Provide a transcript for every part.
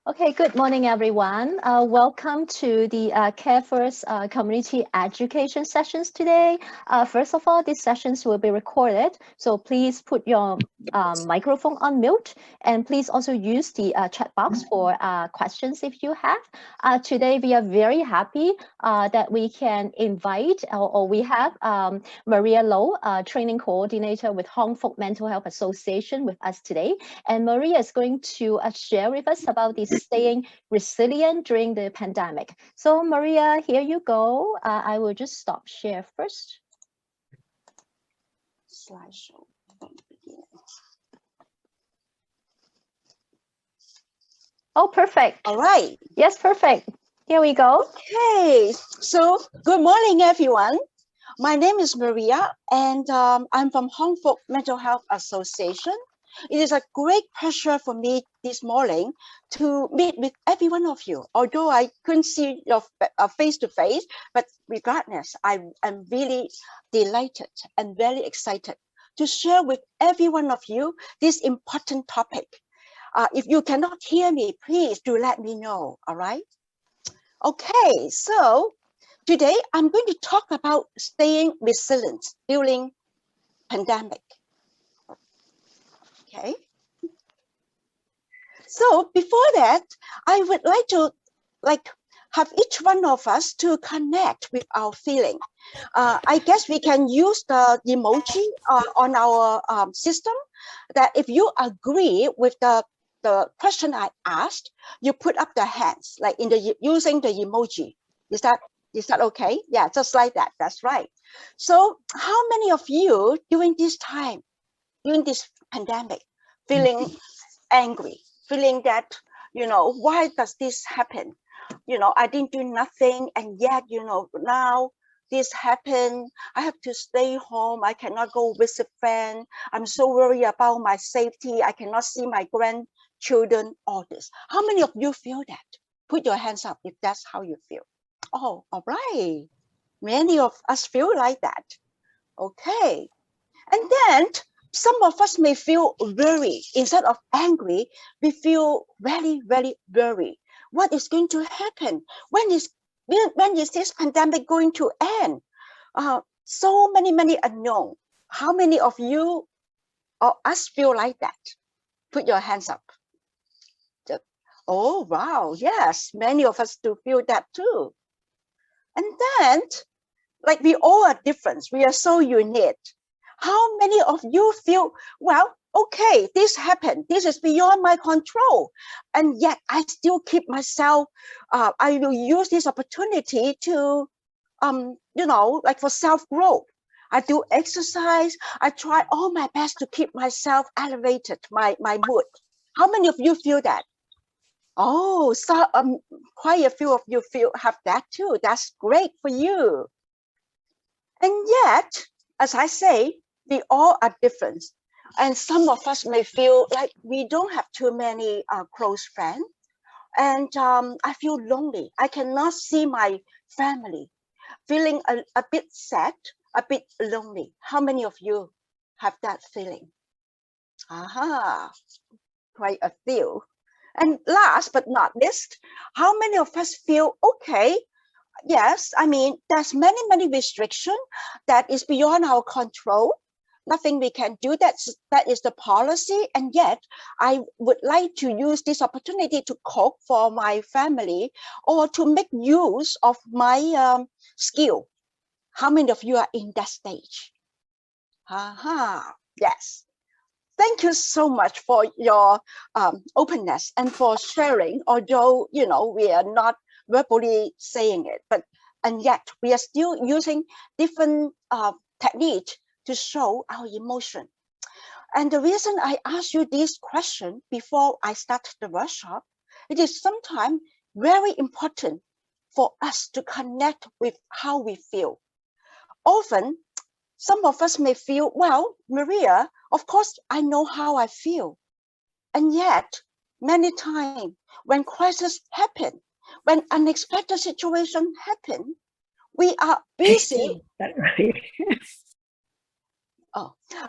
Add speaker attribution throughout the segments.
Speaker 1: Okay, good morning, everyone. Welcome to the Care First community education sessions today. First of all, these sessions will be recorded, so please put your microphone on mute, and please also use the chat box for questions if you have. Today, we are very happy that we can invite, or we have Maria Low, training coordinator with Fook Mental Health Association with us today. And Maria is going to share with us about the staying resilient during the pandemic. So Maria, here you go. I will just stop share first.
Speaker 2: Slideshow.
Speaker 1: Oh, perfect.
Speaker 2: All right.
Speaker 1: Yes, perfect. Here we go.
Speaker 2: Okay. So good morning, everyone. My name is Maria, and I'm from Fook Mental Health Association. It is a great pleasure for me this morning to meet with every one of you. Although I couldn't see your face to face, but regardless, I am really delighted and very excited to share with every one of you this important topic. If you cannot hear me, please do let me know. All right. Okay, so today I'm going to talk about staying resilient during pandemic. Okay. So before that, I would like to have each one of us to connect with our feeling. I guess we can use the emoji on our system that if you agree with the question I asked, you put up the hands like using the emoji. Is that okay? Yeah, just like that. That's right. So how many of you during this time, during this pandemic, feeling angry, feeling that, why does this happen? I didn't do nothing, and yet, now this happened. I have to stay home. I cannot go visit friends. I'm so worried about my safety. I cannot see my grandchildren, all this. How many of you feel that? Put your hands up if that's how you feel. Oh, all right. Many of us feel like that. Okay. And then some of us may feel worried. Instead of angry, we feel very, very worried. What is going to happen? When is this pandemic going to end? So many unknown. How many of you or us feel like that? Put your hands up. Oh, wow. Yes, many of us do feel that too. And then, like we all are different. We are so unique. How many of you feel, well, okay, this happened. This is beyond my control. And yet I still keep myself, I will use this opportunity to, like for self-growth. I do exercise. I try all my best to keep myself elevated, my mood. How many of you feel that? Oh, so quite a few of you have that too. That's great for you. And yet, as I say, we all are different. And some of us may feel like we don't have too many close friends. And I feel lonely. I cannot see my family. Feeling a bit sad, a bit lonely. How many of you have that feeling? Aha, quite a few. And last but not least, how many of us feel okay? Yes, I mean, there's many restrictions that is beyond our control. Nothing we can do. That is the policy. And yet, I would like to use this opportunity to cook for my family or to make use of my skill. How many of you are in that stage? Yes. Thank you so much for your openness and for sharing, although, we are not verbally saying it, and yet we are still using different techniques to show our emotion. And the reason I ask you this question before I start the workshop, it is sometimes very important for us to connect with how we feel. Often, some of us may feel, well, Maria, of course, I know how I feel. And yet, many times when crises happen, when unexpected situations happen, we are busy.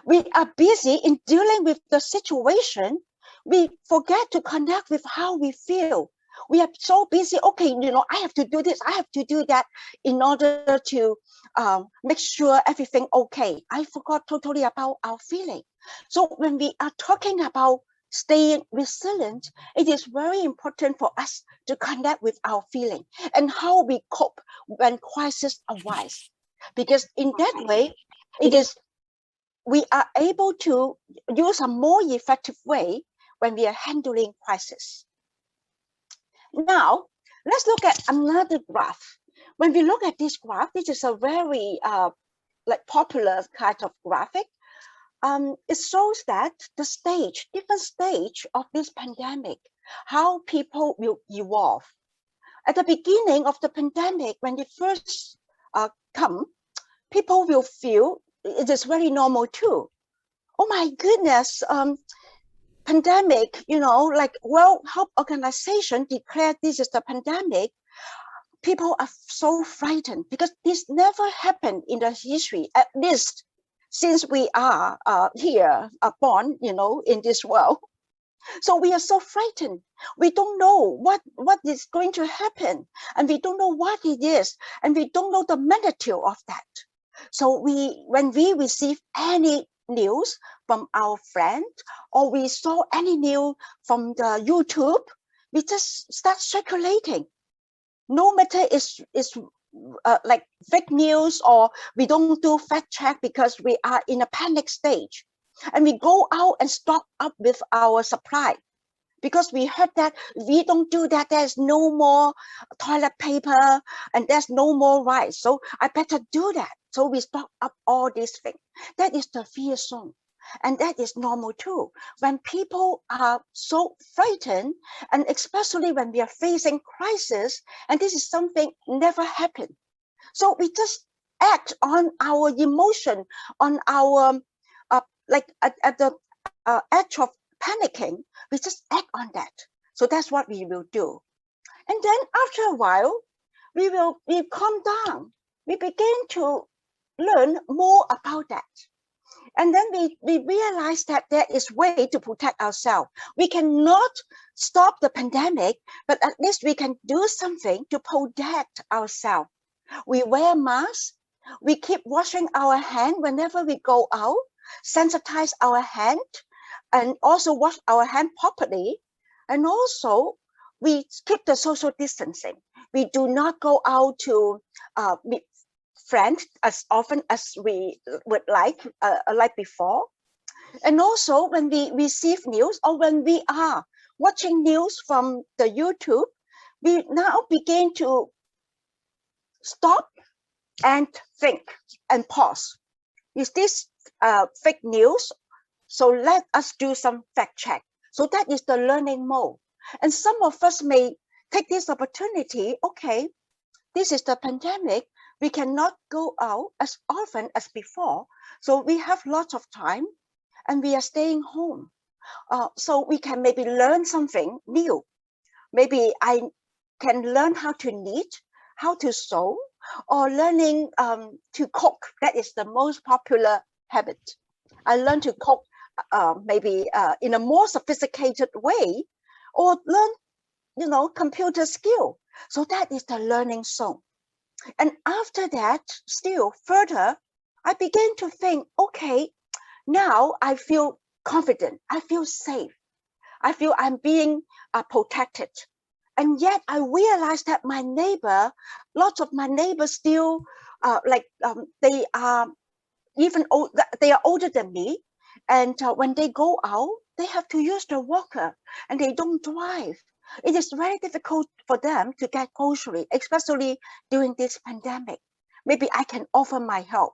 Speaker 2: We are busy in dealing with the situation we forget to connect with how we feel. We are so busy. Okay, I have to do this, I have to do that in order to make sure everything okay. I forgot totally about our feeling. So when we are talking about staying resilient, it is very important for us to connect with our feeling and how we cope when crises arise. Because in that way, we are able to use a more effective way when we are handling crisis. Now, let's look at another graph. When we look at this graph, this is a very popular kind of graphic. It shows that the different stage of this pandemic, how people will evolve. At the beginning of the pandemic, when it first come, people will feel it is very normal too. Oh my goodness, pandemic, World Health Organization declared this is the pandemic. People are so frightened because this never happened in the history, at least since we are here, born, in this world. So we are so frightened. We don't know what is going to happen, and we don't know what it is, and we don't know the magnitude of that. So when we receive any news from our friend, or we saw any news from the YouTube, we just start circulating. No matter it's like fake news, or we don't do fact check because we are in a panic stage, and we go out and stock up with our supply because we heard that we don't do that, there's no more toilet paper and there's no more rice, so I better do that. So we stock up all these things. That is the fear zone, and that is normal too. When people are so frightened, and especially when we are facing crisis, and this is something never happened, so we just act on our emotion, on our at the edge of panicking, we just act on that. So that's what we will do. And then after a while, we calm down. We begin to learn more about that. And then we realize that there is way to protect ourselves. We cannot stop the pandemic, but at least we can do something to protect ourselves. We wear masks. We keep washing our hand whenever we go out, sensitize our hand, and also wash our hand properly. And also, we keep the social distancing. We do not go out to meet friends as often as we would like before. And also, when we receive news, or when we are watching news from the YouTube, we now begin to stop and think and pause. Is this fake news? So let us do some fact check. So that is the learning mode. And some of us may take this opportunity. Okay, this is the pandemic. We cannot go out as often as before. So we have lots of time and we are staying home. So we can maybe learn something new. Maybe I can learn how to knit, how to sew, or learning to cook. That is the most popular habit. I learned to cook maybe in a more sophisticated way, or learn, computer skill. So that is the learning zone. And after that, still further, I began to think, okay, now I feel confident. I feel safe. I feel I'm being protected. And yet I realized that my neighbor, lots of my neighbors still they are they are older than me. And when they go out, they have to use the walker and they don't drive. It is very difficult for them to get grocery, especially during this pandemic. Maybe I can offer my help.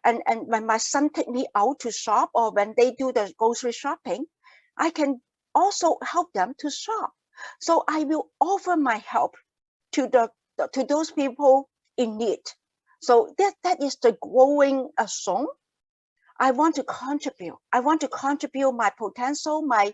Speaker 2: And when my son take me out to shop, or when they do the grocery shopping, I can also help them to shop. So I will offer my help to those people in need. So that is the growing song. I want to contribute. I want to contribute my potential, my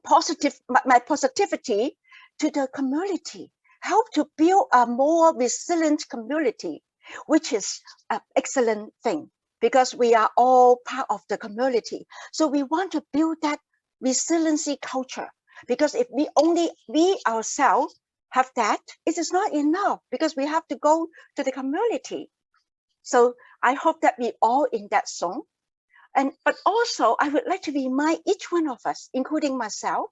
Speaker 2: positivity to the community. Help to build a more resilient community, which is an excellent thing. because we are all part of the community. So we want to build that resiliency culture, because if we ourselves have that, it is not enough, because we have to go to the community. So I hope that we all in that zone. But also I would like to remind each one of us, including myself,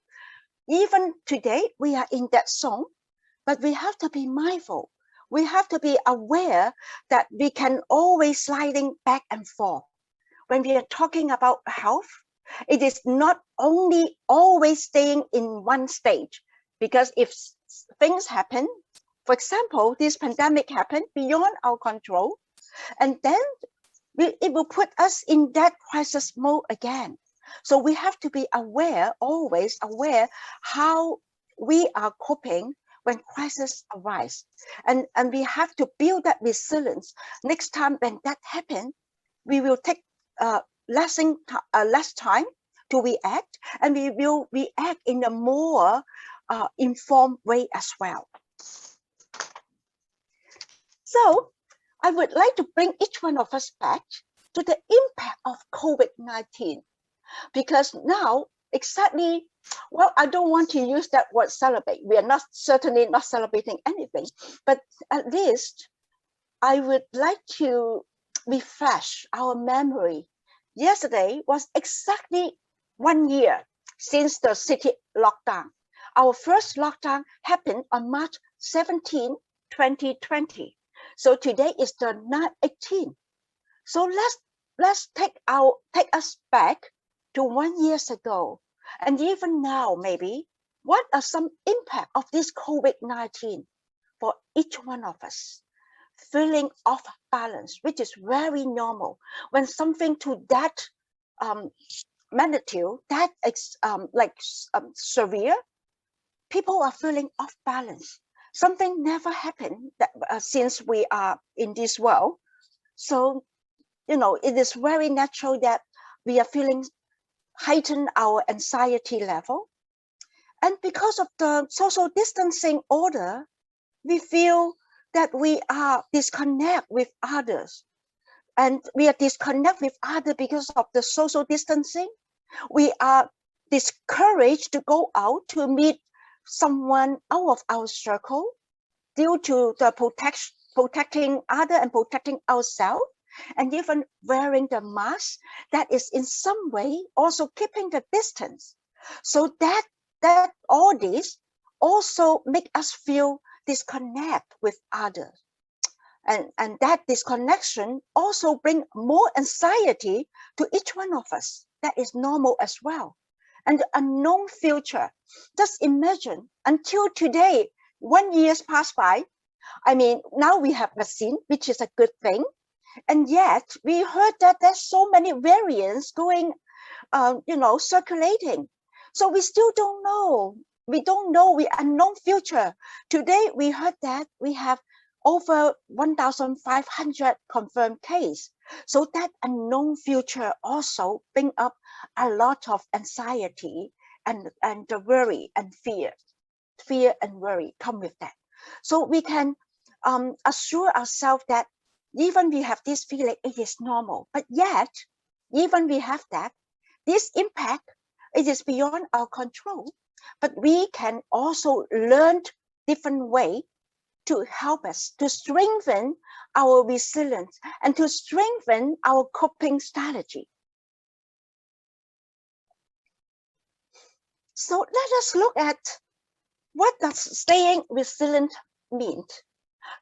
Speaker 2: even today we are in that zone, but we have to be mindful. We have to be aware that we can always sliding back and forth. When we are talking about health, it is not only always staying in one stage, because if things happen, for example, this pandemic happened beyond our control, and then it will put us in that crisis mode again. So we have to be aware, always aware, how we are coping when crisis arise. And we have to build that resilience. Next time when that happens, we will take less time to react, and we will react in a more informed way as well. So I would like to bring each one of us back to the impact of COVID-19, because now exactly, well, I don't want to use that word celebrate. We are certainly not celebrating anything, but at least I would like to refresh our memory. Yesterday was exactly 1 year since the city lockdown. Our first lockdown happened on March 17, 2020. So today is the 18th. So let's take us back to 1 year ago, and even now maybe, what are some impact of this COVID-19 for each one of us? Feeling off balance, which is very normal. When something to that magnitude, that severe, people are feeling off balance. Something never happened that, since we are in this world. So, it is very natural that we are feeling heighten our anxiety level. And because of the social distancing order, we feel that we are disconnect with others. And we are disconnect with others because of the social distancing. We are discouraged to go out to meet someone out of our circle due to the protecting others and protecting ourselves, and even wearing the mask that is in some way also keeping the distance. So that all this also make us feel disconnect with others. And that disconnection also bring more anxiety to each one of us. That is normal as well. And the unknown future. Just imagine, until today, 1 year's passed by. I mean, now we have vaccine, which is a good thing. And yet we heard that there's so many variants going, circulating. So we still don't know. We don't know. We unknown future. Today we heard that we have over 1,500 confirmed cases. So that unknown future also bring up a lot of anxiety and the worry and fear. Fear and worry come with that. So we can assure ourselves that even we have this feeling, it is normal. But yet, even we have that, this impact, it is beyond our control. But we can also learn different way to help us to strengthen our resilience and to strengthen our coping strategy. So let us look at what does staying resilient mean.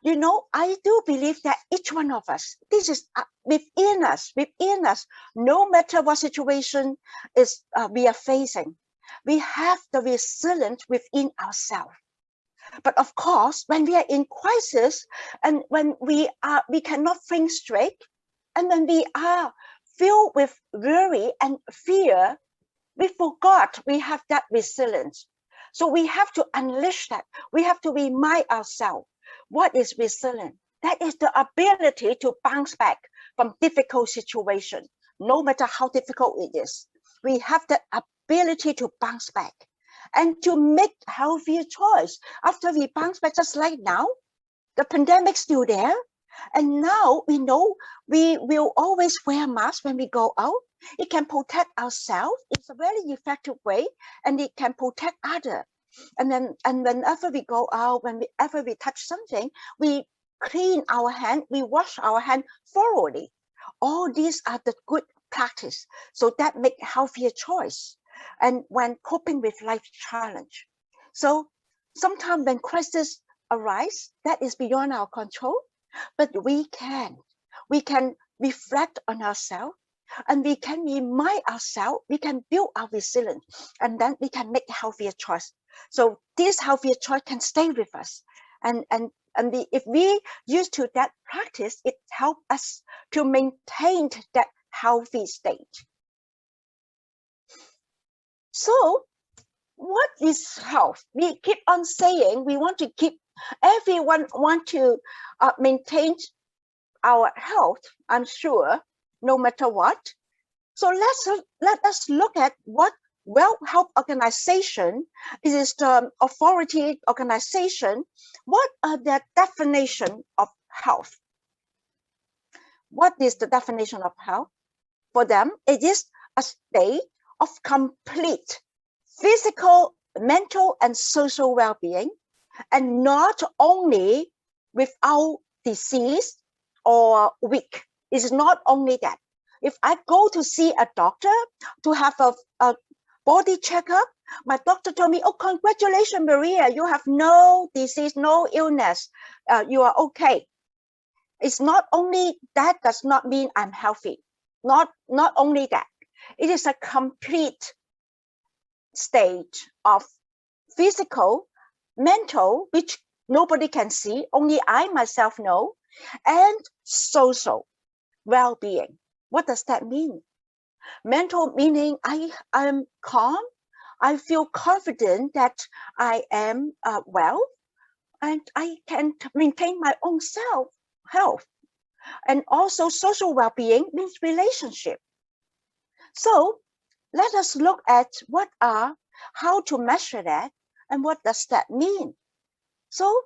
Speaker 2: I do believe that each one of us, this is within us, no matter what situation we are facing, we have the resilience within ourselves. But of course, when we are in crisis and when we cannot think straight, and when we are filled with worry and fear, we forgot we have that resilience. So we have to unleash that. We have to remind ourselves, what is resilience? That is the ability to bounce back from difficult situations, no matter how difficult it is. We have the ability to bounce back and to make healthier choice. After we bounce back, just like now, the pandemic's still there, And now we know we will always wear masks when we go out. It can protect ourselves. It's a very effective way, and it can protect others. And whenever we go out, whenever we touch something, we clean our hand, we wash our hand thoroughly. All these are the good practice. So that make healthier choice. And when coping with life challenge. So sometimes when crisis arise, that is beyond our control, but we can reflect on ourselves, and we can remind ourselves, we can build our resilience, and then we can make healthier choice. So this healthier choice can stay with us, and if we use to that practice, it helps us to maintain that healthy state. So what is health? We keep on saying we want to keep, everyone want to maintain our health, I'm sure, no matter what. So let us look at what World Health Organization is, the authority organization. What are their definition of health? What is the definition of health? For them, it is a state of complete physical, mental, and social well-being, and not only without disease or weak. It's not only that. If I go to see a doctor to have a body checkup, my doctor told me, oh, congratulations, Maria, you have no disease, no illness, you are okay. It's not only that, does not mean I'm healthy. Not only that, it is a complete state of physical, mental, which nobody can see, only I myself know, and social well-being. What does that mean? Mental meaning I am calm, I feel confident that I am well, and I can maintain my own health. And also social well-being means relationship. So let us look at how to measure that, and what does that mean. So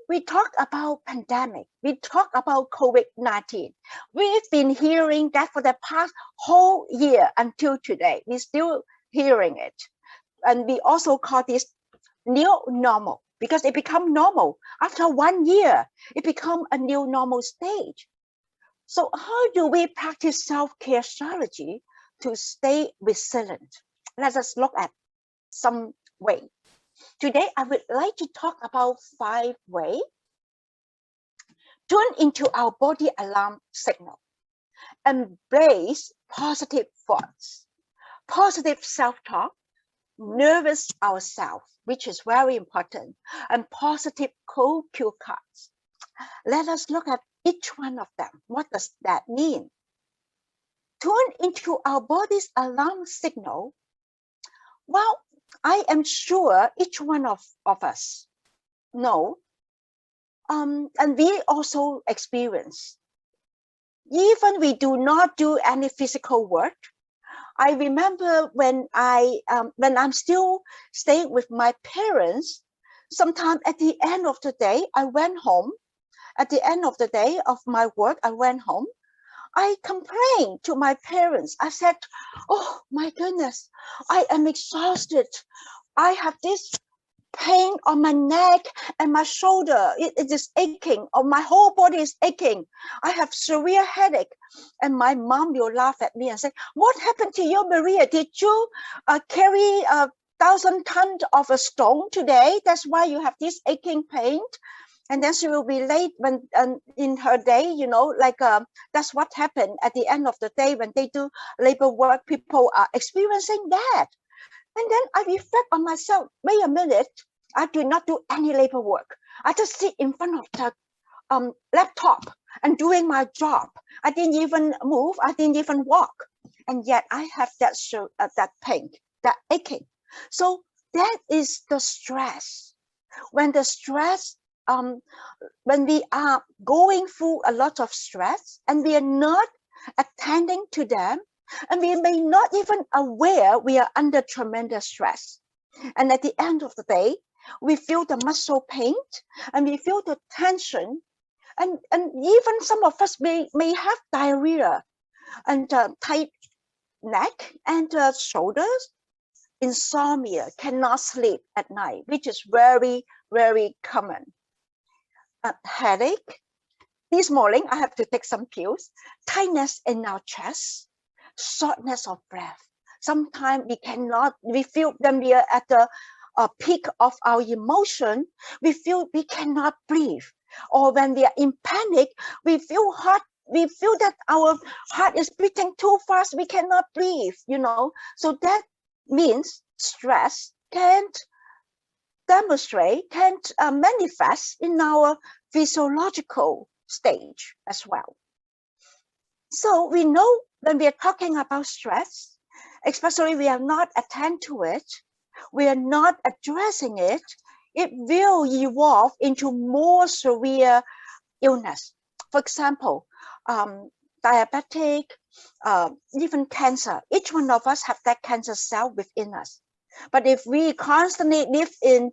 Speaker 2: we talked about pandemic, we talked about COVID-19. We've been hearing that for the past whole year until today. We're still hearing it. And we also call this new normal, because it become normal. After 1 year, it become a new normal stage. So how do we practice self-care strategy to stay resilient? Let us look at some way. Today, I would like to talk about 5 ways. Tune into our body alarm signal. Embrace positive thoughts, positive self-talk, nervous ourselves, which is very important, and positive cue cards. Let us look at each one of them. What does that mean? Tune into our body's alarm signal. Well, I am sure each one of us know, and we also experience. Even we do not do any physical work. I remember when I'm still staying with my parents, sometime at the end of the day, I went home. At the end of the day of my work, I went home. I complained to my parents. I said, oh my goodness, I am exhausted. I have this pain on my neck and my shoulder. It is aching, or my whole body is aching. I have severe headache. And my mom will laugh at me and say, what happened to you, Maria? Did you carry 1,000 tons of a stone today? That's why you have this aching pain. And then she will be late when in her day, that's what happened at the end of the day when they do labor work. People are experiencing that. And then I reflect on myself. Wait a minute, I do not do any labor work. I just sit in front of the laptop and doing my job. I didn't even move. I didn't even walk. And yet I have that pain, that aching. So that is the stress. When the stress, when we are going through a lot of stress and we are not attending to them, and we may not even aware we are under tremendous stress. And at the end of the day, we feel the muscle pain and we feel the tension, and even some of us may have diarrhea and tight neck and shoulders, insomnia, cannot sleep at night, which is very, very common. Headache. This morning, I have to take some pills. Tightness in our chest, shortness of breath. Sometimes we feel when we are at the peak of our emotion, we feel we cannot breathe. Or when we are in panic, we feel that our heart is beating too fast, we cannot breathe, So that means stress can't manifest in our physiological stage as well. So we know when we are talking about stress, especially we are not attend to it, we are not addressing it, it will evolve into more severe illness. For example, diabetic, even cancer. Each one of us have that cancer cell within us. But if we constantly live in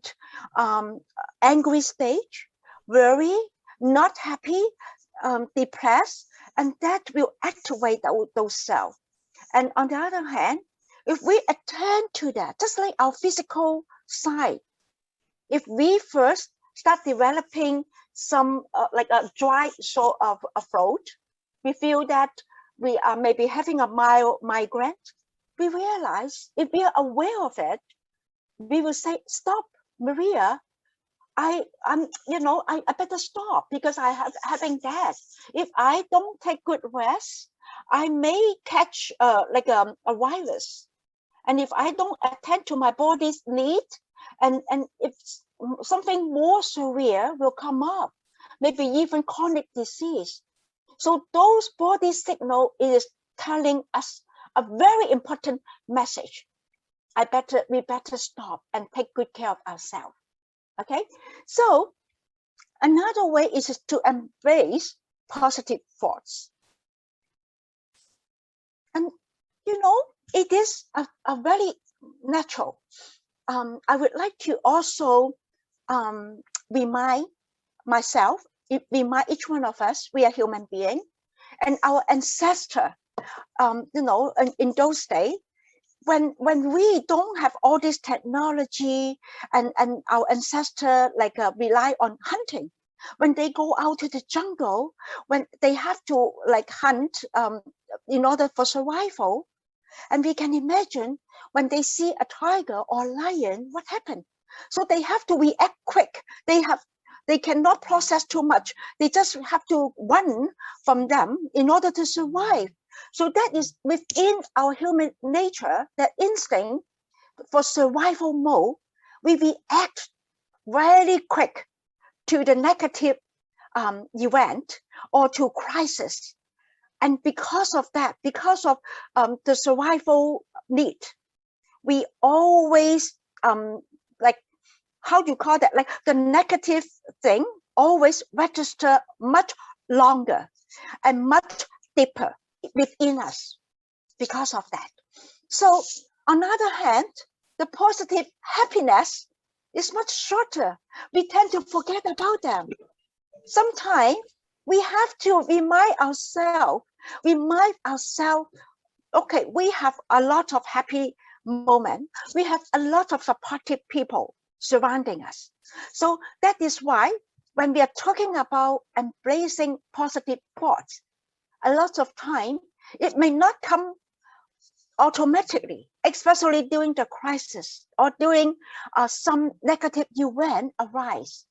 Speaker 2: angry stage, worry, not happy, depressed, and that will activate those cells. And on the other hand, if we attend to that, just like our physical side, if we first start developing some like a dry sort of a throat, we feel that we are maybe having a mild migraine, we realize if we are aware of it, we will say, stop, Maria, I better stop because I have having that. If I don't take good rest, I may catch like a virus. And if I don't attend to my body's need, and if something more severe will come up, maybe even chronic disease. So those body signal is telling us a very important message. We better stop and take good care of ourselves. Okay, so another way is to embrace positive thoughts. And it is a very natural. I would like to also remind myself, remind each one of us, we are human beings, and our ancestor, in those days, when we don't have all this technology and our ancestor rely on hunting, when they go out to the jungle, when they have to hunt in order for survival, and we can imagine when they see a tiger or lion, what happened? So they have to react quick. They cannot process too much. They just have to run from them in order to survive. So that is within our human nature, that instinct for survival mode. We react very quick to the negative event or to crisis. And because of that, because of the survival need, we always how do you call that? Like the negative thing always register much longer and much deeper within us because of that. So on the other hand, the positive happiness is much shorter. We tend to forget about them. Sometimes we have to remind ourselves, okay, we have a lot of happy moments. We have a lot of supportive people surrounding us. So that is why when we are talking about embracing positive thoughts, a lot of time it may not come automatically, especially during the crisis or during some negative event arise.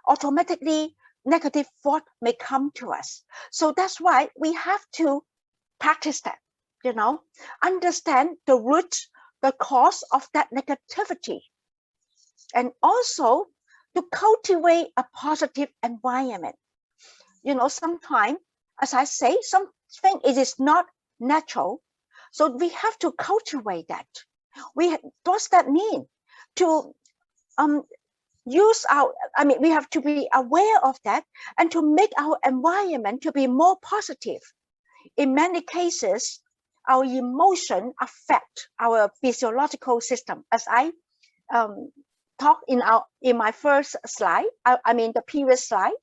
Speaker 2: Automatically, negative thought may come to us. So that's why we have to practice that, understand the root, the cause of that negativity, and also to cultivate a positive environment. Sometimes, as I say, something it is not natural, so we have to cultivate that. What's that mean? To we have to be aware of that and to make our environment to be more positive. In many cases, our emotion affect our physiological system. As I talked in my first slide, the previous slide,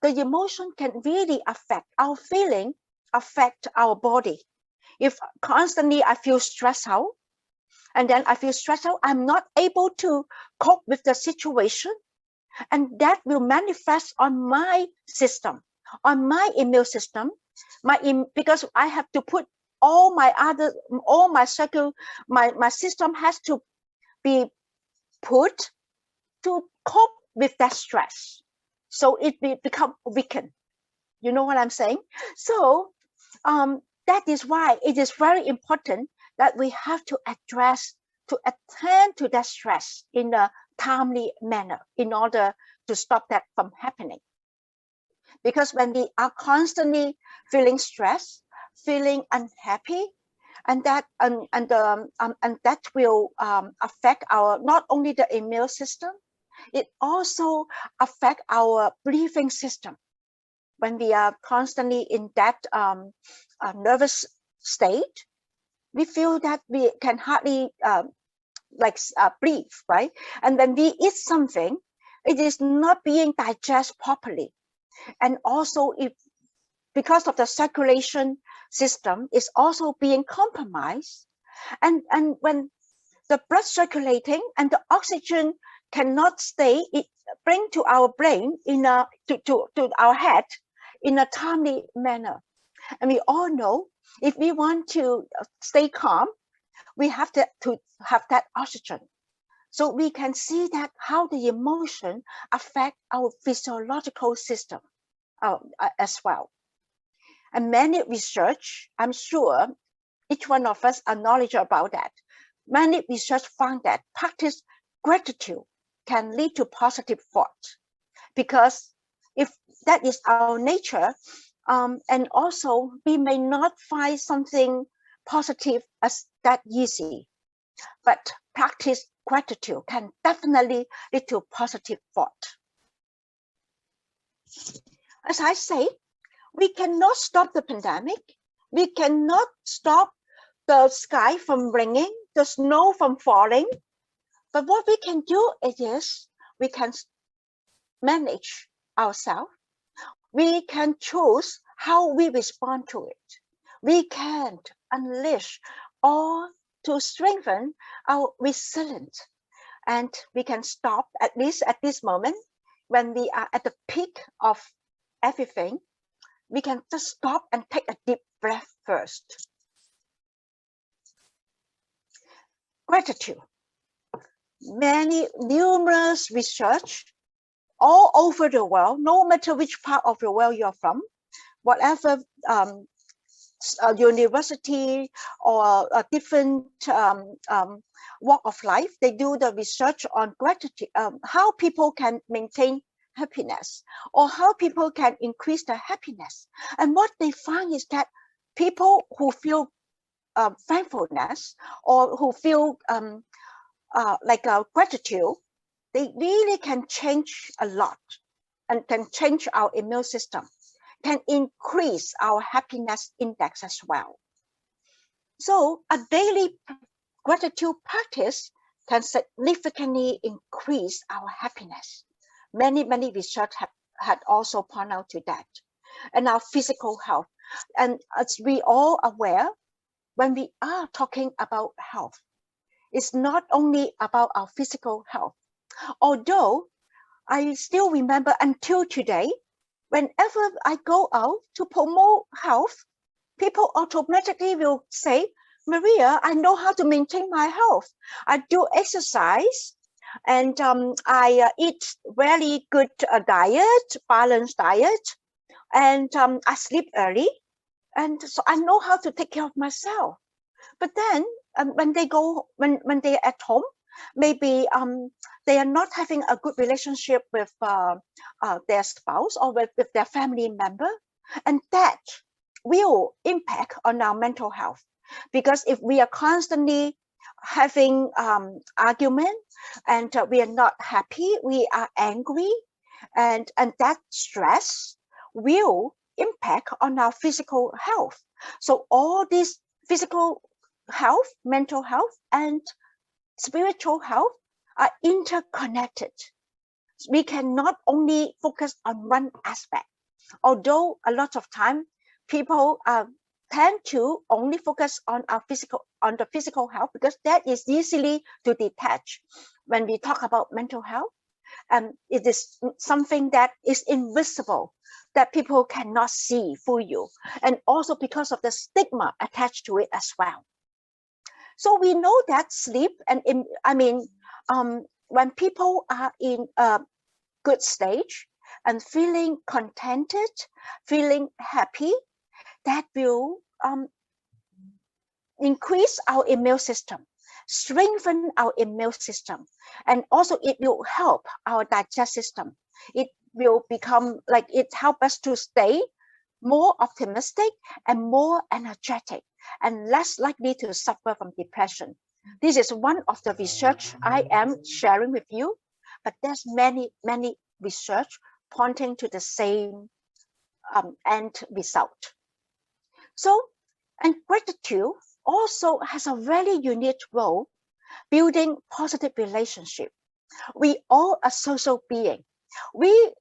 Speaker 2: the emotion can really affect our feeling, affect our body. If constantly I feel stressed out, and then I feel stressed out, I'm not able to cope with the situation, and that will manifest on my system, on my immune system, because I have to put all my circle, my system has to be put to cope with that stress, so it will become weakened. You know what I'm saying? So that is why it is very important that we have to attend to that stress in a timely manner in order to stop that from happening. Because when we are constantly feeling stressed, feeling unhappy, and that will affect our, not only the immune system, it also affect our breathing system. When we are constantly in that nervous state, we feel that we can hardly breathe, right? And when we eat something, it is not being digested properly. And also, because of the circulation system is also being compromised, and when the blood circulating and the oxygen cannot stay, it bring to our brain to our head in a timely manner. And we all know, if we want to stay calm, we have to have that oxygen. So we can see that how the emotion affect our physiological system as well. And many research, I'm sure each one of us are knowledgeable about that. Many research found that practice gratitude can lead to positive thought, because if that is our nature, and also we may not find something positive as that easy, but practice gratitude can definitely lead to positive thought. As I say, we cannot stop the pandemic. We cannot stop the sky from raining, the snow from falling. But what we can do is we can manage ourselves. We can choose how we respond to it. We can unleash or to strengthen our resilience. And we can stop, at least at this moment, when we are at the peak of everything, we can just stop and take a deep breath first. Gratitude. Numerous research all over the world, no matter which part of the world you're from, whatever university or a different walk of life, they do the research on gratitude, how people can maintain happiness, or how people can increase their happiness. And what they find is that people who feel thankfulness, or who feel gratitude, they really can change a lot, and can change our immune system, can increase our happiness index as well. So a daily gratitude practice can significantly increase our happiness. Many research had also pointed out to that. And our physical health. And as we all aware, when we are talking about health, it's not only about our physical health. Although I still remember until today, whenever I go out to promote health, people automatically will say, Maria, I know how to maintain my health. I do exercise, and I eat very good diet, balanced diet, and I sleep early. And so I know how to take care of myself. But then when they're at home, maybe they are not having a good relationship with their spouse or with their family member, and that will impact on our mental health. Because if we are constantly having argument, and we are not happy, we are angry, and that stress will impact on our physical health. So all these physical health, mental health, and spiritual health are interconnected. we cannot only focus on one aspect. Although a lot of time people tend to only focus on the physical health, because that is easily to detach. When we talk about mental health, it is something that is invisible, that people cannot see for you, and also because of the stigma attached to it as well. So we know that sleep and when people are in a good stage and feeling contented, feeling happy, that will increase our immune system, strengthen our immune system, and also it will help our digestive system. It will become like it helps us to stay more optimistic and more energetic and less likely to suffer from depression. This is one of the research I am sharing with you, but there's many research pointing to the same end result. So, and gratitude also has a very unique role building positive relationship. We all are social being. We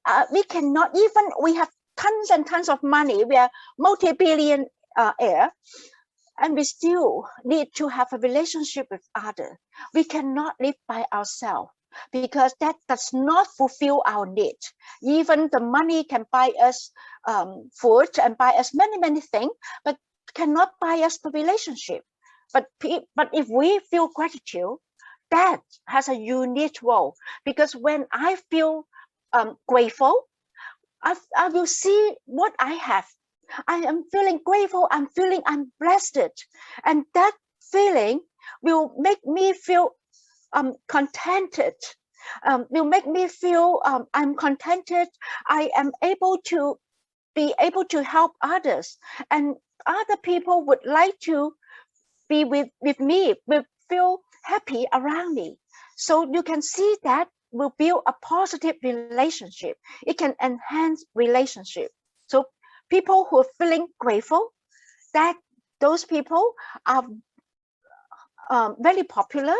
Speaker 2: cannot, even we have tons and tons of money, we are multi-billionaire, and we still need to have a relationship with others. We cannot live by ourselves because that does not fulfill our needs. Even the money can buy us food and buy us many things, but cannot buy us the relationship. But if we feel gratitude, that has a unique role, because when I feel grateful, I will see what I have. I am feeling grateful. I'm feeling I'm blessed, and that feeling will make me feel contented. Will make me feel I'm contented. I am able to help others, and other people would like to be with me, will feel happy around me. So you can see that will build a positive relationship. It can enhance relationship. So people who are feeling grateful, that those people are very popular,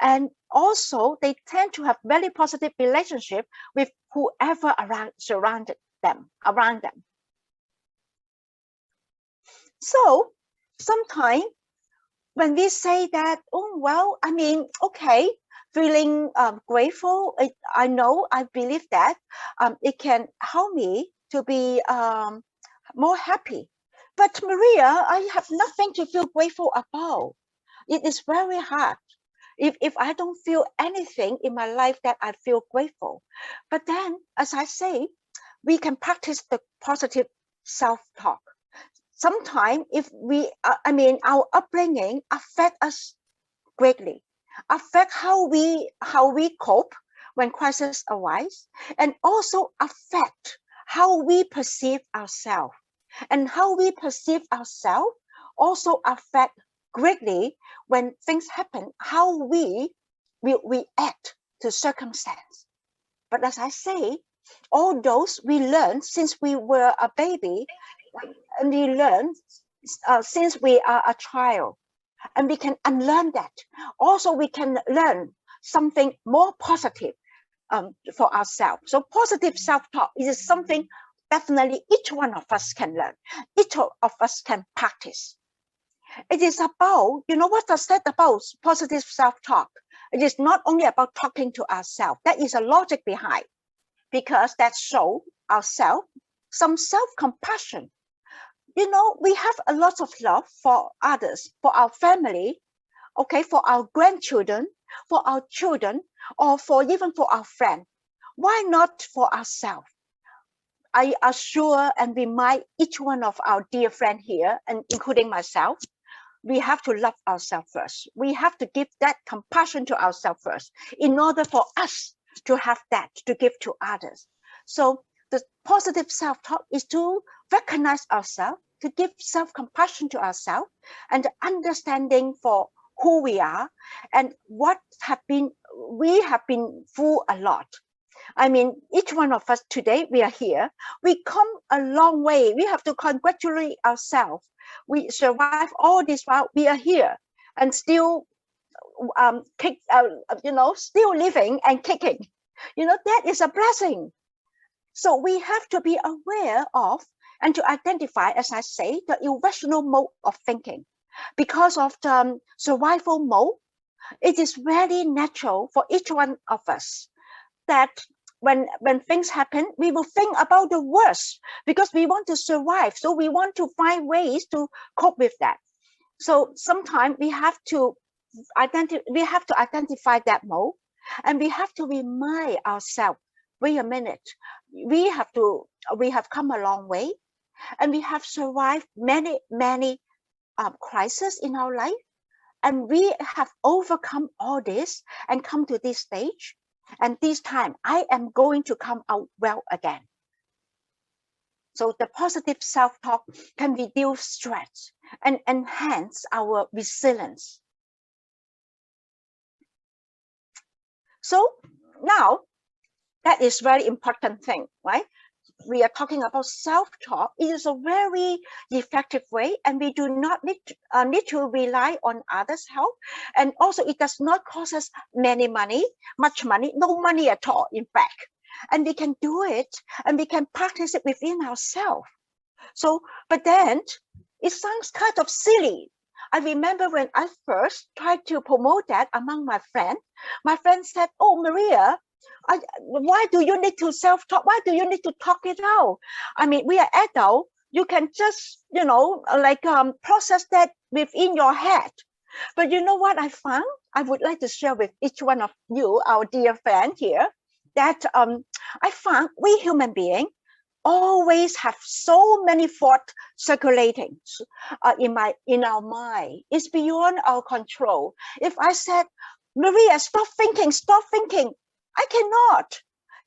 Speaker 2: and also they tend to have very positive relationship with whoever around them. So sometimes when we say that, oh well, okay, feeling grateful, I know, I believe that it can help me to be more happy. But Maria, I have nothing to feel grateful about. It is very hard if I don't feel anything in my life that I feel grateful. But then, as I say, we can practice the positive self-talk. Sometimes if we, our upbringing affect us greatly, affect how we cope when crises arise, and also affect how we perceive ourselves. And how we perceive ourselves also affect greatly when things happen, how we will react to circumstance. But as I say, all those we learn since we were a baby, and we learn since we are a child, and we can unlearn that. Also, we can learn something more positive for ourselves. So positive self-talk is something definitely each one of us can learn, each of us can practice. It is about, what does that about positive self-talk? It is not only about talking to ourselves. That is a logic behind, because that shows ourselves some self-compassion. We have a lot of love for others, for our family, okay, for our grandchildren, for our children, or even for our friends. Why not for ourselves? I assure and remind each one of our dear friend here, and including myself, we have to love ourselves first. We have to give that compassion to ourselves first in order for us to have that to give to others. So the positive self-talk is to recognize ourselves, to give self-compassion to ourselves, and the understanding for who we are and what we have been through a lot. Each one of us today, we are here. We come a long way. We have to congratulate ourselves. We survive all this while we are here and still, still living and kicking. That is a blessing. So we have to be aware of and to identify, as I say, the irrational mode of thinking. Because of the survival mode, it is very natural for each one of us that when things happen, we will think about the worst because we want to survive. So we want to find ways to cope with that. So sometimes we have to identify that mode, and we have to remind ourselves, wait a minute, we have come a long way, and we have survived many crises in our life, and we have overcome all this and come to this stage, and this time I am going to come out well again. So the positive self-talk can reduce stress and enhance our resilience. So now that is very important thing, right? We are talking about self-talk. It is a very effective way, and we do not need to rely on others' help. And also, it does not cost us much money, no money at all, in fact. And we can do it, and we can practice it within ourselves. So, but then it sounds kind of silly. I remember when I first tried to promote that among my friend said, "Oh, Maria, why do you need to self-talk? Why do you need to talk it out? I mean, we are adults. You can just, process that within your head." But you know what I found? I would like to share with each one of you, our dear friend here, that I found we human beings always have so many thoughts circulating in our mind. It's beyond our control. If I said, "Maria, stop thinking," I cannot.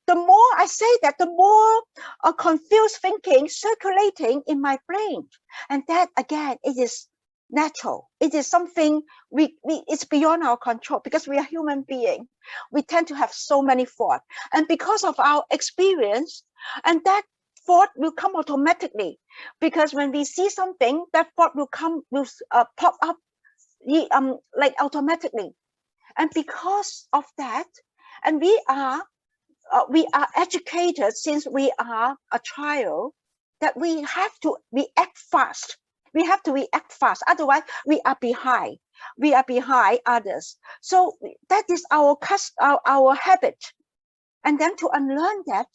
Speaker 2: The more I say that, the more confused thinking circulating in my brain. And that, again, it is natural. It is something it's beyond our control because we are human beings. We tend to have so many thoughts. And because of our experience, and that thought will come automatically, because when we see something, that thought will pop up like automatically. And because of that, and we are educated since we are a child, that we have to react fast. We have to react fast, otherwise we are behind. We are behind others. So that is our habit. And then to unlearn that,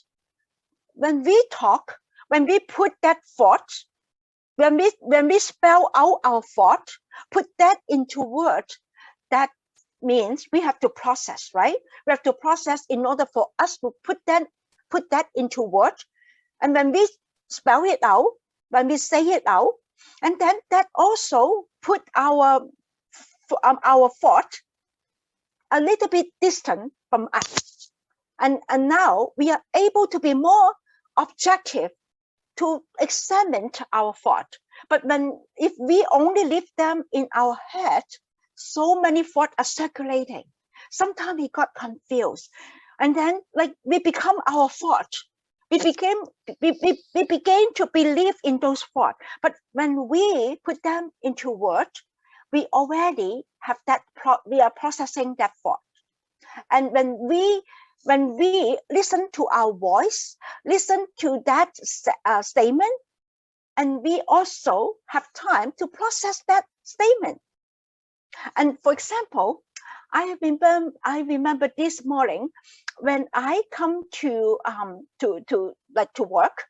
Speaker 2: when we talk, when we put that thought, when we spell out our thought, put that into words, that means we have to process, right? We have to process in order for us to put that into words. And when we spell it out, when we say it out, and then that also put our thought a little bit distant from us. And now we are able to be more objective to examine our thought. But if we only leave them in our head, so many thoughts are circulating. Sometimes we got confused, and then we become our thought. We began to believe in those thoughts. But when we put them into words, we already have that. We are processing that thought, and when we listen to our voice, listen to that statement, and we also have time to process that statement. And for example, I remember this morning when I come to work,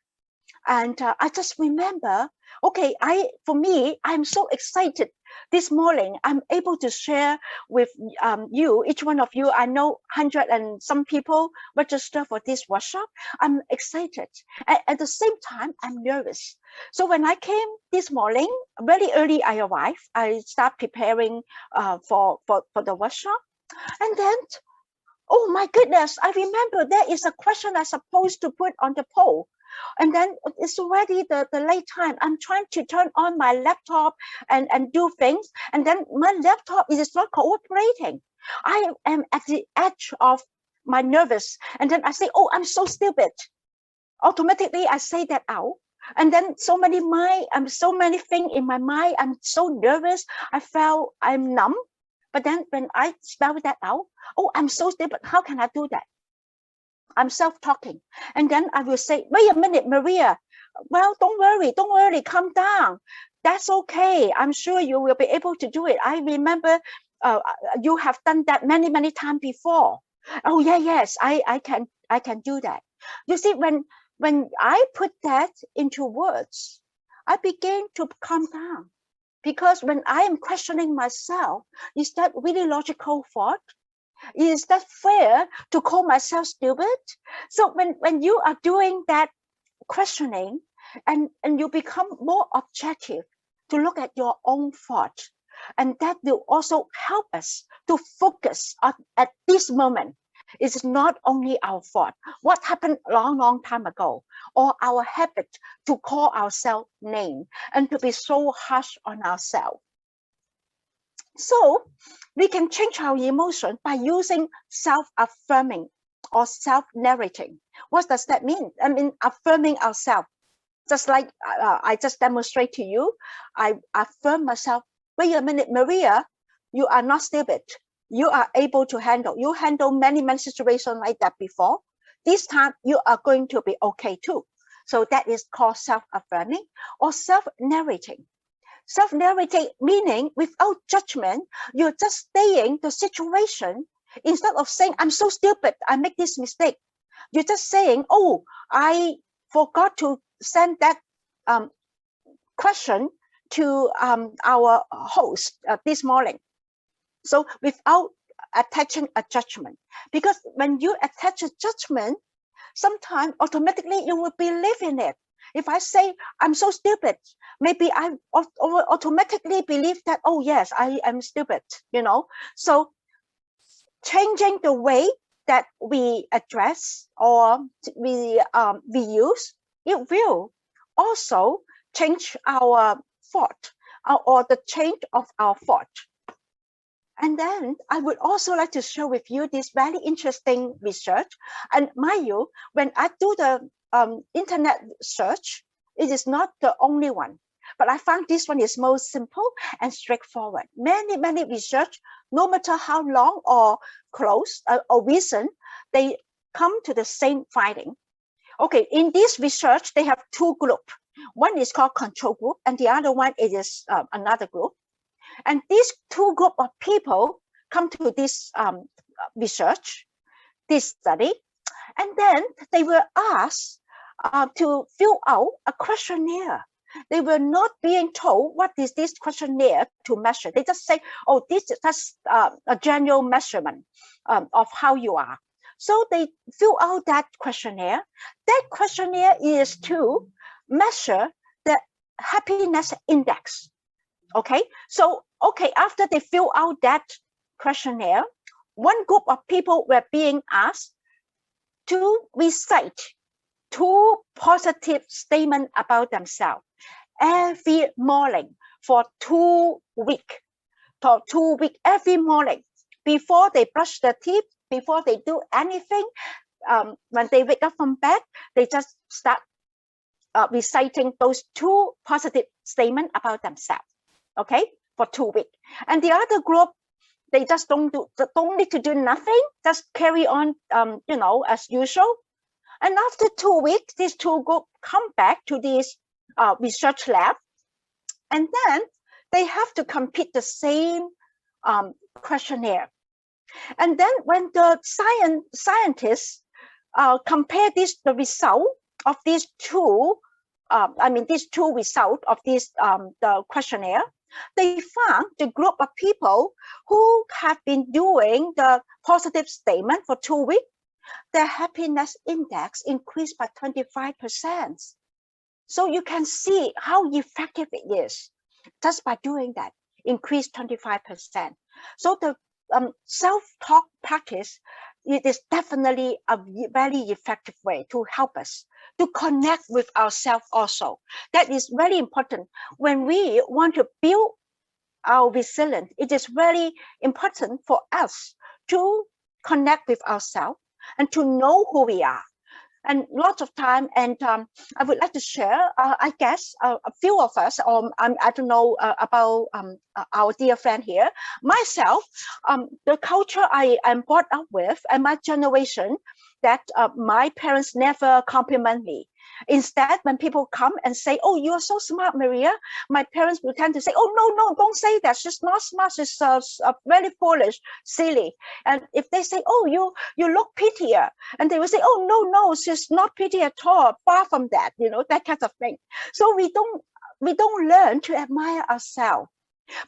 Speaker 2: and I just remember, okay, I'm so excited. This morning, I'm able to share with you, each one of you. I know 100 and some people register for this workshop. I'm excited. At the same time, I'm nervous. So when I came this morning, very early, I arrived. I start preparing for the workshop. And then, oh my goodness, I remember there is a question I'm supposed to put on the poll. And then it's already the late time. I'm trying to turn on my laptop and do things. And then my laptop is not cooperating. I am at the edge of my nervous. And then I say, "Oh, I'm so stupid." Automatically, I say that out. And then so many things in my mind. I'm so nervous. I felt I'm numb. But then when I spell that out, "Oh, I'm so stupid. How can I do that?" I'm self-talking. And then I will say, wait a minute, Maria. Well, don't worry, calm down. That's okay. I'm sure you will be able to do it. I remember you have done that many, many times before. Oh yeah, yes, I can do that. You see, when I put that into words, I begin to calm down. Because when I am questioning myself, is that really logical thought? Is that fair to call myself stupid? So when you are doing that questioning and you become more objective to look at your own thought, and that will also help us to focus on at this moment. It's not only our thought, what happened long time ago, or our habit to call ourselves name and to be so harsh on ourselves. So we can change our emotion by using self-affirming or self-narrating. What does that mean? I mean, affirming ourselves. Just like I just demonstrate to you, I affirm myself, wait a minute, Maria, you are not stupid. You are able to handle. You handle many situations like that before. This time you are going to be okay too. So that is called self-affirming or self-narrating. Self-narrating meaning without judgment, you're just staying the situation. Instead of saying, I'm so stupid, I make this mistake. You're just saying, oh, I forgot to send that question to our host this morning. So without attaching a judgment, because when you attach a judgment, sometimes automatically you will believe in it. If I say I'm so stupid, maybe I automatically believe that, oh yes, I am stupid, you know. So changing the way that we address or we use, it will also change our thought or the change of our thought. And then I would also like to share with you this very interesting research. And mind you, when I do the internet search, it is not the only one. But I found this one is most simple and straightforward. Many research, no matter how long or close or recent, they come to the same finding. Okay, in this research, they have two groups. One is called control group, and the other one is another group. And these two groups of people come to this research, this study, and then they were asked to fill out a questionnaire. They were not being told what is this questionnaire to measure. They just say, oh, this is just a general measurement of how you are. So they fill out that questionnaire. That questionnaire is to measure the happiness index. Okay, so after they fill out that questionnaire, one group of people were being asked to recite 2 positive statements about themselves every morning for 2 weeks. For 2 weeks, every morning, before they brush their teeth, before they do anything, when they wake up from bed, they just start reciting those 2 positive statements about themselves. Okay, for 2 weeks. And the other group, they just don't need to do nothing, just carry on, you know, as usual. And after 2 weeks, these two groups come back to this research lab, and then they have to complete the same questionnaire. And then when the scientists compare the result of these two, these two results of this the questionnaire, they found the group of people who have been doing the positive statement for 2 weeks, their happiness index increased by 25%. So you can see how effective it is just by doing that, increase 25%. So the self-talk practice, it is definitely a very effective way to help us to connect with ourselves also. That is very important. When we want to build our resilience, it is very important for us to connect with ourselves and to know who we are. and lots of time. And I would like to share, I guess, a few of us, I don't know about our dear friend here, myself, the culture I am brought up with, and my generation, that my parents never compliment me. Instead, when people come and say, "Oh, you are so smart, Maria," my parents will tend to say, "Oh, no, no, don't say that. She's not smart. She's very foolish, silly." And if they say, "Oh, you look prettier," and they will say, "Oh, no, no, she's not pretty at all. Far from that," that kind of thing. So we don't learn to admire ourselves.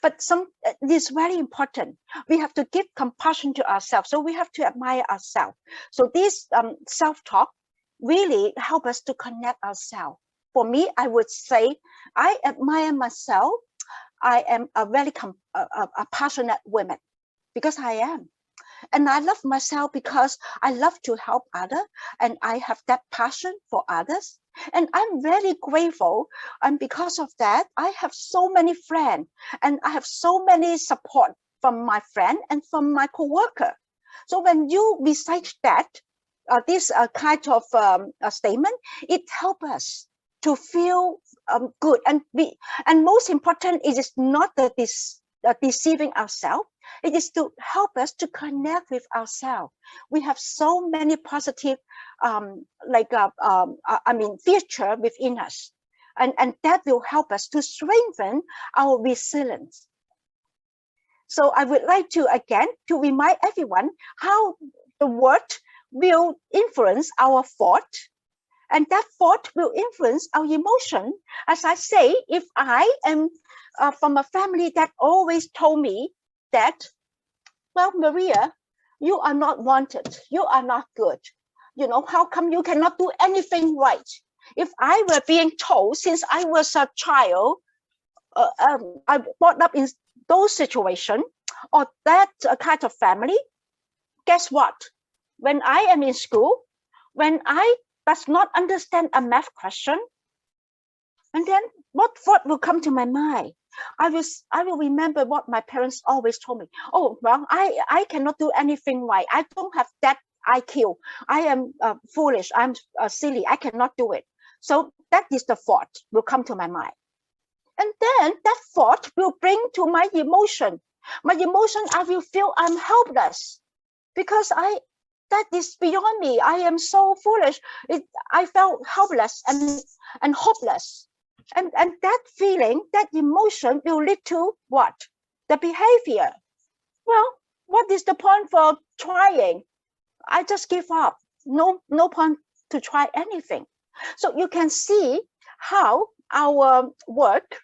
Speaker 2: But it is very important. We have to give compassion to ourselves. So we have to admire ourselves. So this self-talk really help us to connect ourselves. For me, I would say I admire myself. I am a very a passionate woman, because I am. And I love myself because I love to help others, and I have that passion for others. And I'm very grateful. And because of that, I have so many friends, and I have so many support from my friend and from my co-worker. So when you recite that, this kind of a statement, it helps us to feel good. And most important, it is not deceiving ourselves. It is to help us to connect with ourselves. We have so many positive, feature within us, and that will help us to strengthen our resilience. So I would like to again to remind everyone how the word will influence our thought, and that thought will influence our emotion. As I say, if I am from a family that always told me that, "Well, Maria, you are not wanted, you are not good, how come you cannot do anything right?" If I were being told since I was a child, I brought up in those situations, or that kind of family, guess what? When I am in school, when I does not understand a math question, and then what thought will come to my mind? I will remember what my parents always told me. "Oh, well, I cannot do anything right. I don't have that IQ. I am foolish. I'm silly. I cannot do it." So that is the thought will come to my mind. And then that thought will bring to my emotion. My emotion, I will feel I'm helpless, because that is beyond me. I am so foolish. I felt helpless and hopeless. And that feeling, that emotion will lead to what? The behavior. Well, what is the point for trying? I just give up. No point to try anything. So you can see how our work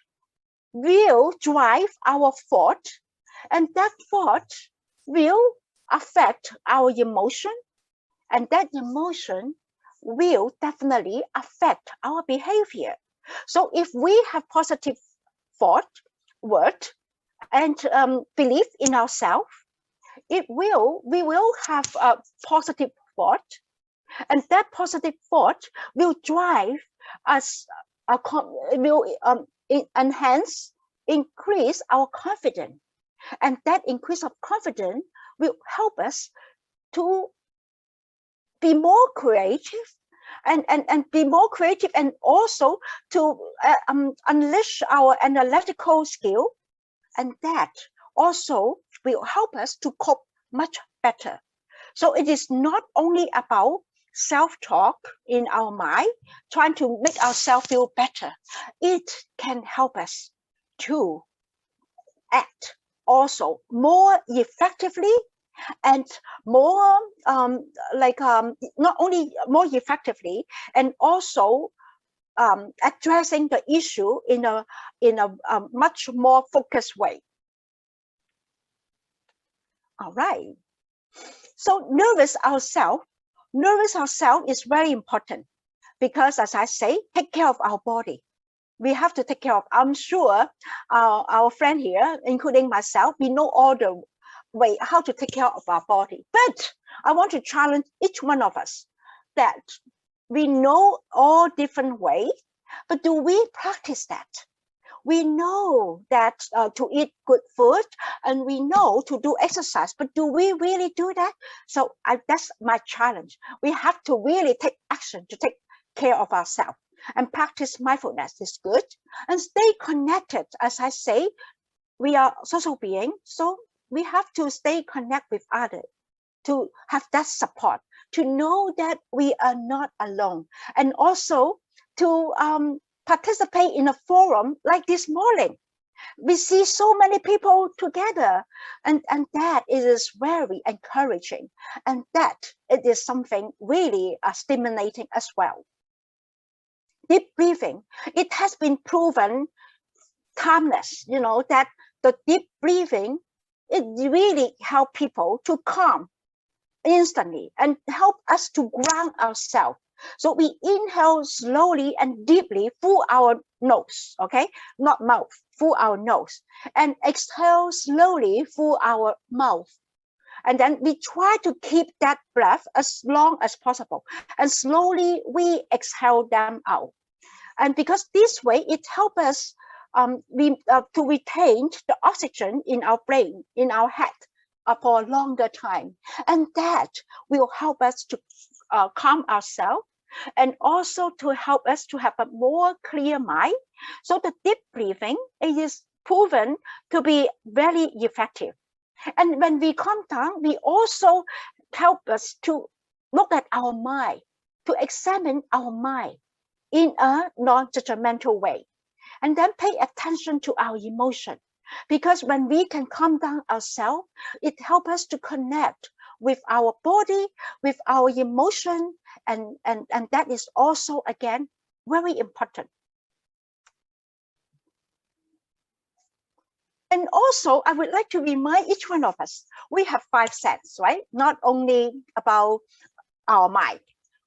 Speaker 2: will drive our thought, and that thought will affect our emotion, and that emotion will definitely affect our behavior. So if we have positive thought, word, and belief in ourselves, we will have a positive thought, and that positive thought will drive us, will enhance, increase our confidence, and that increase of confidence will help us to be more creative, and be more creative, and also to unleash our analytical skill, and that also will help us to cope much better. So it is not only about self-talk in our mind, trying to make ourselves feel better. It can help us to act also more effectively, and more not only more effectively, and also addressing the issue in a much more focused way. All right. So nourish ourselves is very important, because, as I say, take care of our body. We have to take care of. I'm sure our friend here, including myself, we know all the way how to take care of our body. But I want to challenge each one of us that we know all different ways, but do we practice that? We know that to eat good food, and we know to do exercise, but do we really do that? So that's my challenge. We have to really take action to take care of ourselves, and practice mindfulness is good, and stay connected. As I say, we are social beings, so we have to stay connected with others, to have that support, to know that we are not alone, and also to participate in a forum like this morning. We see so many people together, and that it is very encouraging, and that it is something really stimulating as well. Deep breathing, it has been proven calmness, that the deep breathing, it really help people to calm instantly and help us to ground ourselves. So we inhale slowly and deeply through our nose, okay? Not mouth, through our nose. And exhale slowly through our mouth. And then we try to keep that breath as long as possible. And slowly we exhale them out. And because this way, it helps us to retain the oxygen in our brain, in our head, for a longer time. And that will help us to calm ourselves, and also to help us to have a more clear mind. So the deep breathing is proven to be very effective. And when we calm down, we also help us to look at our mind, to examine our mind in a non-judgmental way, and then pay attention to our emotion. Because when we can calm down ourselves, it helps us to connect with our body, with our emotion, and that is also, again, very important. And also, I would like to remind each one of us, we have 5 senses, right? Not only about our mind.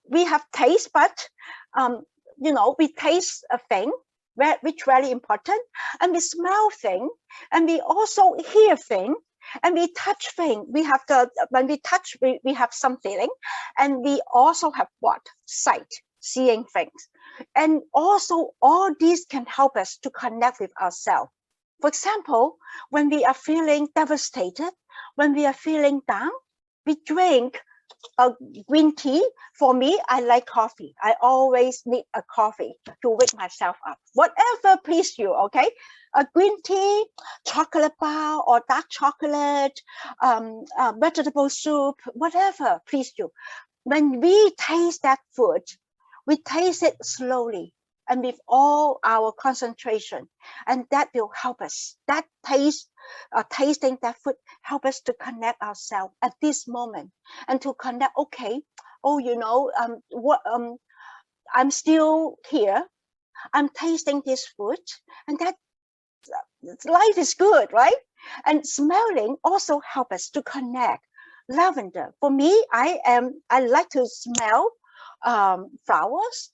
Speaker 2: We have taste, but we taste a thing, which very important, and we smell thing, and we also hear thing, and we touch thing. We have when we touch, we have some feeling, and we also have what? Sight, seeing things. And also all these can help us to connect with ourselves. For example, when we are feeling devastated, when we are feeling down, we drink green tea. For me, I like coffee. I always need a coffee to wake myself up. Whatever please you, okay? A green tea, chocolate bar or dark chocolate, vegetable soup, whatever please you. When we taste that food, we taste it slowly and with all our concentration, and that will help us. That tasting that food help us to connect ourselves at this moment, and to connect. Okay, I'm still here. I'm tasting this food, and that life is good, right? And smelling also help us to connect. Lavender, for me, I like to smell flowers.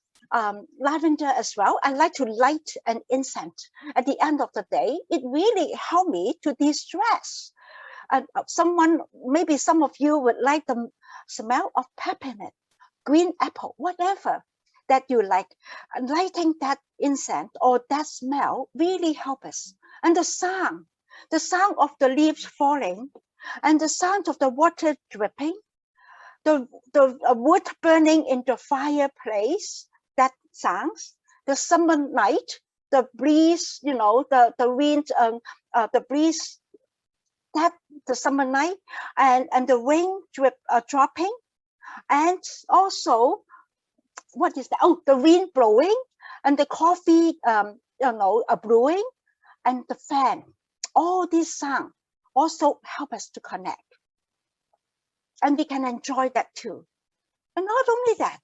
Speaker 2: Lavender as well. I like to light an incense at the end of the day. It really helped me to de-stress. Maybe some of you would like the smell of peppermint, green apple, whatever that you like. Lighting that incense or that smell really help us. And the sound of the leaves falling, and the sound of the water dripping, the wood burning in the fireplace, that sounds, the summer night, the breeze, the wind, the breeze, that the summer night, and the rain dropping, and also, what is that? Oh, the wind blowing, and the coffee, brewing, and the fan. All these sounds also help us to connect. And we can enjoy that too. And not only that,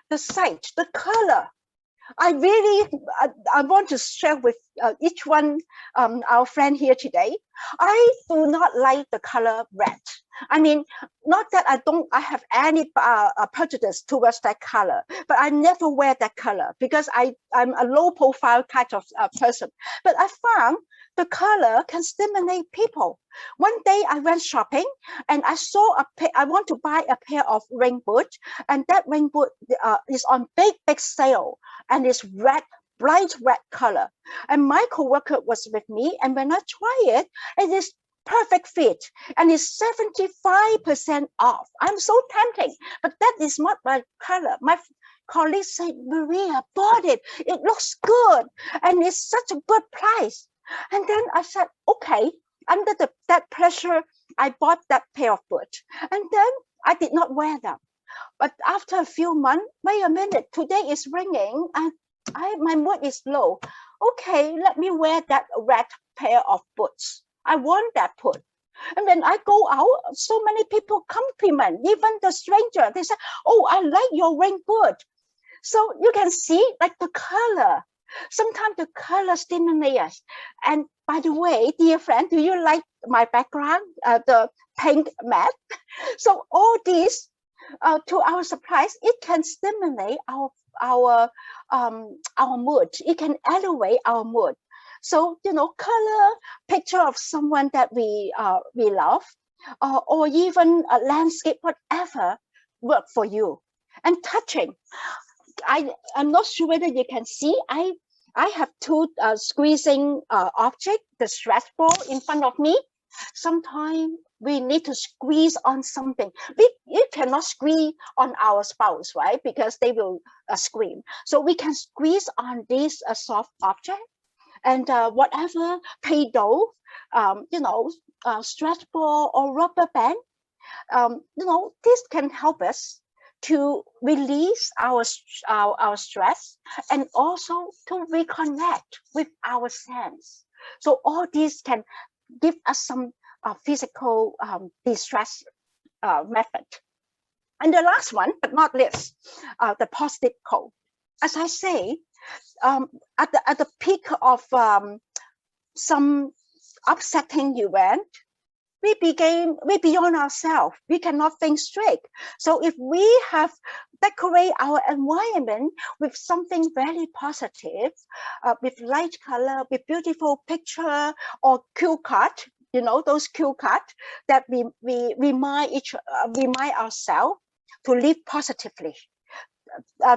Speaker 2: the sight, the color. I want to share with each one, our friend here today. I do not like the color red. I mean, not that I have any prejudice towards that color, but I never wear that color because I'm a low profile kind of person. But I found the color can stimulate people. One day I went shopping and I saw I want to buy a pair of rain boots, and that rain boot is on big sale, and it's red bright red color. And my coworker was with me, and when I try it, it is perfect fit and it's 75% off. I'm so tempting, but that is not my color. My colleague said, Maria, bought it. It looks good and it's such a good price. And then I said, okay, under that pressure, I bought that pair of boots. And then I did not wear them. But after a few months, wait a minute, today is raining and my mood is low. Okay, let me wear that red pair of boots. I want that boot. And when I go out, so many people compliment, even the stranger. They say, oh, I like your rain boot. So you can see like the color. Sometimes the color stimulates us. And by the way, dear friend, do you like my background, the pink mat? So all these, to our surprise, it can stimulate our mood. It can elevate our mood. So, color, picture of someone that we love, or even a landscape, whatever work for you. And touching, I'm not sure whether you can see, I have two squeezing objects, the stretch ball in front of me. Sometimes we need to squeeze on something. You cannot squeeze on our spouse, right? Because they will scream. So we can squeeze on this soft object. And whatever Play-Doh, stretch ball or rubber band, this can help us to release our stress and also to reconnect with our sense. So all these can give us some physical distress method. And the last one, but not least, the positive quote. As I say, at the peak of some upsetting event, we beyond ourselves. We cannot think straight. So if we have decorate our environment with something very positive, with light color, with beautiful picture or cue card, those cue cards that we remind ourselves to live positively.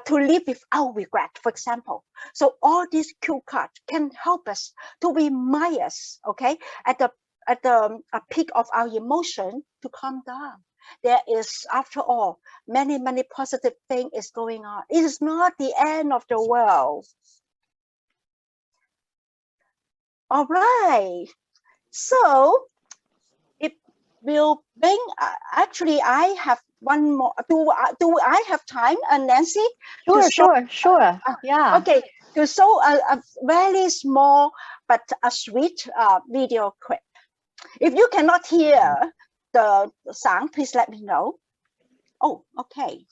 Speaker 2: To live without regret, for example. So all these cue cards can help us to remind us, okay, at the peak of our emotion to calm down. There is, after all, many positive things is going on. It is not the end of the world. All right. So it will bring. Actually, I have one more. Do I have time, Nancy?
Speaker 1: Sure. Yeah.
Speaker 2: Okay. To show a very small but a sweet video clip. If you cannot hear the sound, please let me know. Oh, okay.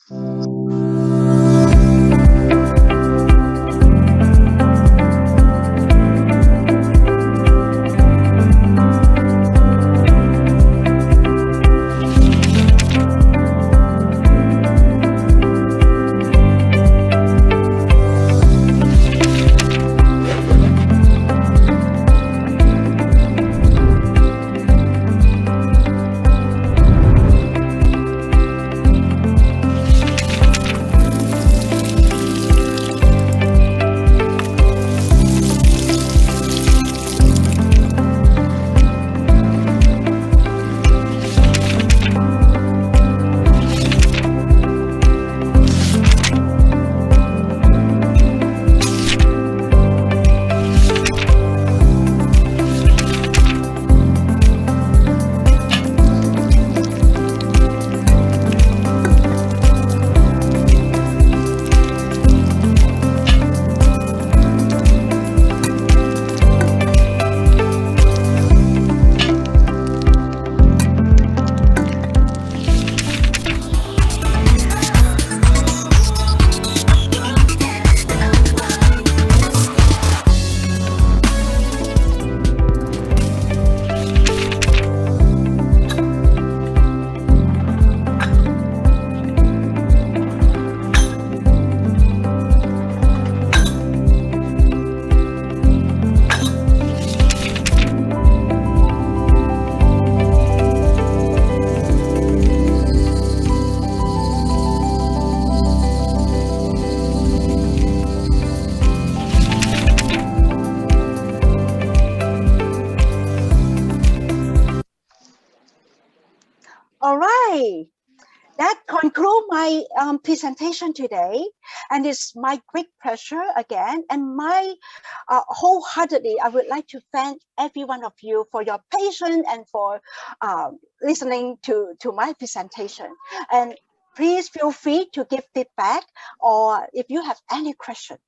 Speaker 2: All right. That concludes my presentation today, and it's my great pleasure again, and my wholeheartedly, I would like to thank every one of you for your patience and for listening to my presentation. And please feel free to give feedback, or if you have any question,